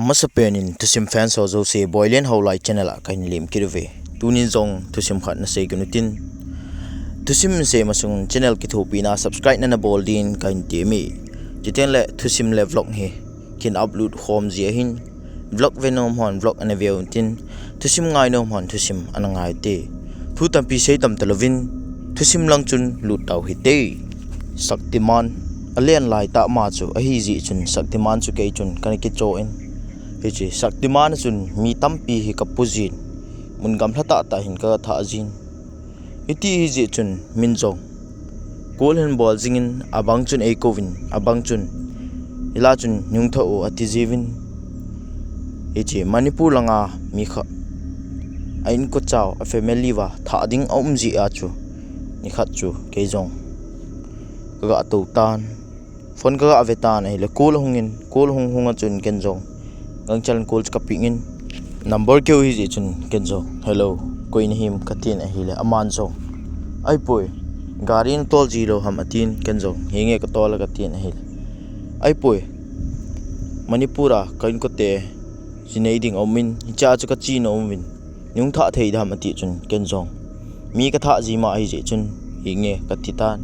Masa penin thusim fans ho zo se boylen haolai channel a kain lim kirve tunin zong thusim khat na se gunutin thusim se masung channel ki thopi na subscribe na bol din kain ti mi jiten le thusim le vlog he kin upload home zia hin vlog venom hon vlog ane veuntin thusim ngai nom hon thusim anangai te thu tampi se tam talovin thusim lang chun lut tau hi te Shaktimaan alian lai ta ma chu a hi ji chun Shaktimaan chu ke chun kan ki cho in hichi Shaktimaan chun mi tampi hi ka pujin mun gam thata ta hin ka tha jin iti hi ji chun min jong kolen bol jingin abang chun ei kovin abang chun ila chun nyung tho o ati jivin hichi Manipur langa mi kha ain ko chaw a family wa tha ding om ji a chu ni khat chu ke jong ga to tan phone ga avetan ai le kul hung hunga chun ken jong gang chalan kul ka pingin number keu hi ji chun ken jong hello koin him katin a hi le aman jong ai poi garin tol zero ham atin ken jong hinge ka tol ka tin a hi ai poi Manipura kain ko te jinei ding omin cha chu ka chi no omin nyung tha thei dam ati chun ken jong mi ka tha ji ma hi ji chun hinge ka titan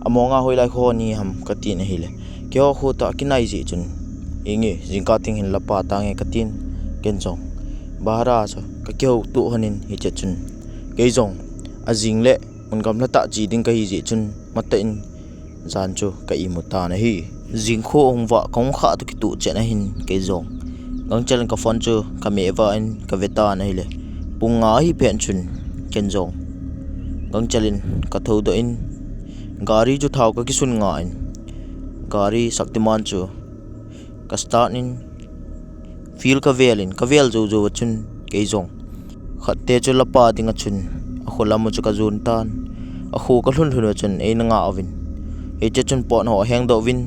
amonga hoilai kho ni ham katin a hi le kyo kho ta kinai ji chun inge jingka ting hin lapa tange katin kenjong bahara cha ka kyo tu hanin hi che chun keijong ajing le mun gam la ta ji ding ka hi ji chun mata in jan chu ka i muta na hi jing kho ong wa kong kha tu ki tu che na hin keijong gang chalan ka phone chu ka me wa in ka veta na hi le punga hi pen chun kenjong gang chalin ka tho do in gari chu thau ka ki sun nga in gari Shaktimaan chu ka start in feel ka vel zo zo chun ke jong khatte chu lapa dinga chun a kholam chu ka zun tan a kho ka hlun chun e na nga avin e che chun pon ho heng do win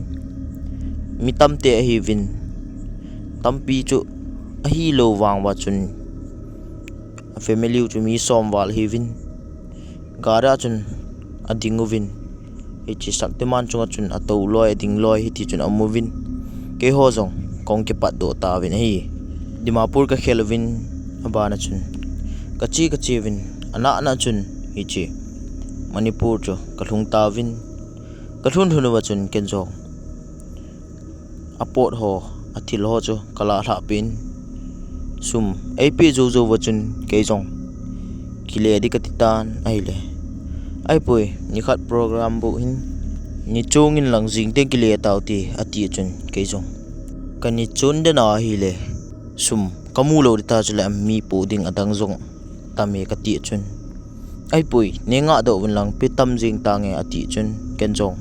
mi tam te hi win tampi chu a hi lo wang wa chun a family chu mi som wal hi win gara chun a dingu win e chi Shaktimaan chun a to loi ding loi hi ti chun a movin ke ho jong kong ke pat do ta win hi Dimapur ka khelwin abana chun kachi win ana chun hi chi Manipur chu ka hlung ta win ka thun thunu wa chun ken jong apot ho athil ho chu kala hla pin sum ap zo wa chun ke jong kile di ka titan ai le ai poi ni khat program bu hin ni chongin lang jing te kile tauti ati chun ke jong kani chun de na hi le sum kamulo ta chule mi pu ding adang jong tame ka ti chun ai pui ne nga do win lang pi tam jing ta nge ati chun ken jong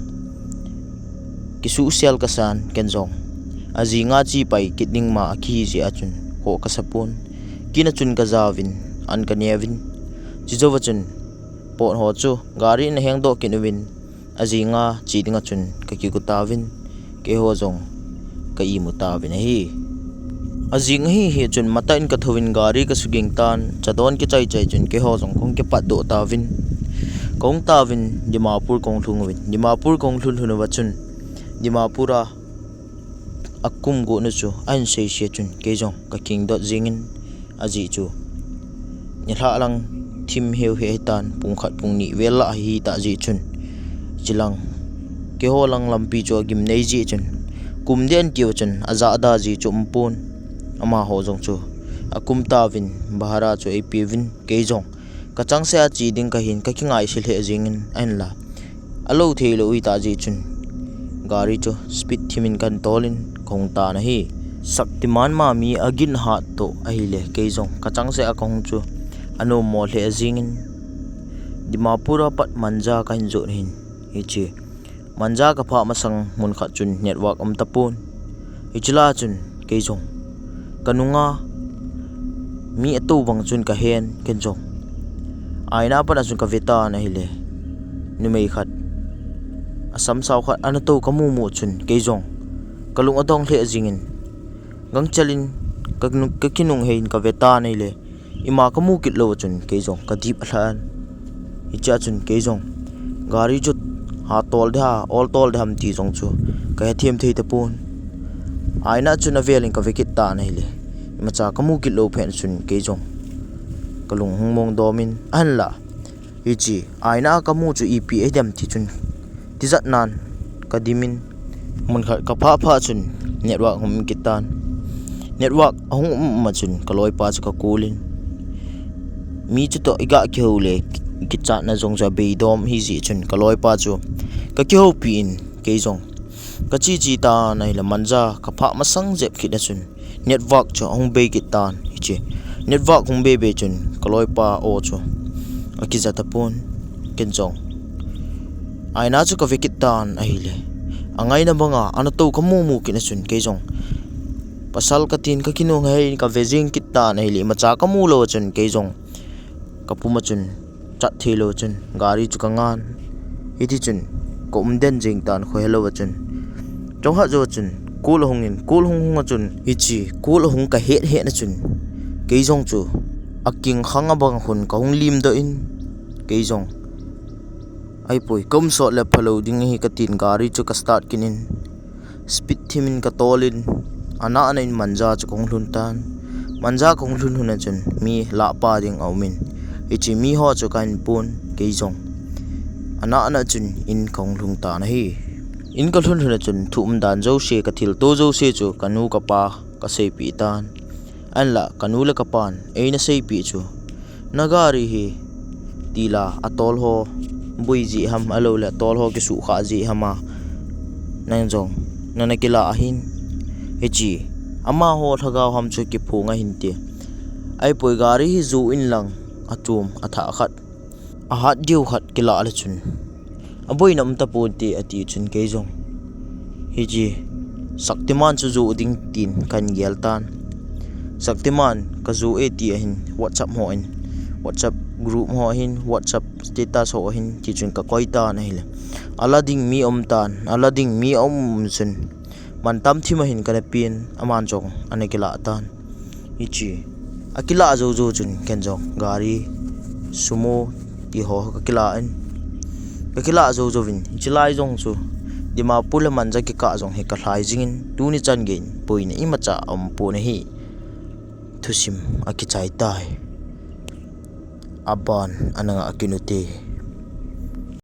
ki su sel ka san ken jong aji nga chi pai kitning ma ki ji a chun ho ka sapun kina chun ka zawin an ka nevin chi zo wa chun pon ho chu gari na heng do kin win aji nga chi dinga chun ka ki ku ta win ke ho jong ka i mu ta win hi ajing hi chun mata in ka thowin gari ka suging tan chadon ki chai chun ke ho jong kong ke pat do ta win kong ta win Dimapur kong thung win Dimapur kong thun thun wa chun Dimapura akum go na chu an sei she chun ke jong ka king dot jingin aji chu ni hla lang thim heu he tan pung khat pung ni vela hi ta ji chun chilang ke ho lang lampi cho gim nei ji chun kum den tiu chun aza da ji chum pun ama ho jong chu akum ta win bahara chu ap win ke jong ka chang se a chi ding ka hin ka kingai sil he jingin an la alo the lo ui ta ji chun gari chu speed thimin kan tolin khong ta na hi Shaktimaan ma mi agin hat to ai le ke jong ka chang se a kong chu ano mo le jingin Dimapura pat manja ka hin zo hin hi chi manja ka pha masang mun kha chun network am tapun hichla chun ke jong kanunga mi atu wang chun ka hen ken jong aina pa chun ka veta na hile nu mei khat asam saw khat an to ka mu chun ke jong kalung adong le jingin gang chalin ka kinung hein ka veta na hile ima ka mu kit lo chun ke jong ka dip hlan hicha chun ke jong gari chu ha tol da all tol dham ti jong chu ka thiam thei te pun aina chuna velin ka vekit ta nei le macha kamu kit lo phen chun ke jong kalung hungmong domin an la ichi aina kamu chu ipi edam ti chun tizat nan kadimin mun kha ka pha chun network hum kitan network ahung ma chun kaloi pa chu ka kulin mi chu to iga khole kicha na jong ja be dom hi ji chun kaloi pa chu ka kyo pin ke jong ka chi ta nai la manja ka pha masang jep khit na chun network chu ahung be kitan ichi network hung be chun kaloi pa o chu akiza tapon kenjong aina chu ka vekitan ahile angai na banga anato kamu kina chun ke jong pasal katin ka kinu ngai ka vejing kitan ahile macha kamu lo chun ke jong kapuma chun chat thelo chun gari chu kangan iti chun komden jing tan khoelo chun chongha jo chun kul hung chun ichi kul hung ka het na chun ke jong chu aking khanga bang hun ka hung lim do in ke jong ai poi kom so le phalo ding hi ka tin gari chu ka start kinin speed thimin ka tolin ana in manja chu kong hlun tan manja kong hlun huna chun mi la pa ding aumin ichi mi ho chu kan pun ke jong ana chun in kong hlung ta na hi in ka hlun huna chun thum dan jo she ka thil to jo se chu kanu ka pa ka sei pi tan an la kanu la ka pan eina sei pi chu nagari hi tila atol ho bui ji ham alo la tol ho ke su kha ji hama nang jong nana kila ahin echi ama ho thagaw ham chu ki phunga hinti ai poi gari hi zu in lang atum atha khat a hat diu khat kila la chun aboi nam ta pon ti ati chun ke jong hi ji Shaktimaan chu zu ding tin kan gel tan Shaktimaan ka zu e ti hin WhatsApp ho in WhatsApp group ho hin WhatsApp status ho hin ti chun ka koita na hile alading mi tan alading mi chun man tam thima hin kana pin aman jong anekila tan ichi akila zo chun ken jong gari sumo ti ho ka kila zo vin chilai jong chu dima pula manja ki ka jong he ka hlai jingin tuni chan gein poina imacha pu na hi thusim akichai tai aban ananga akinute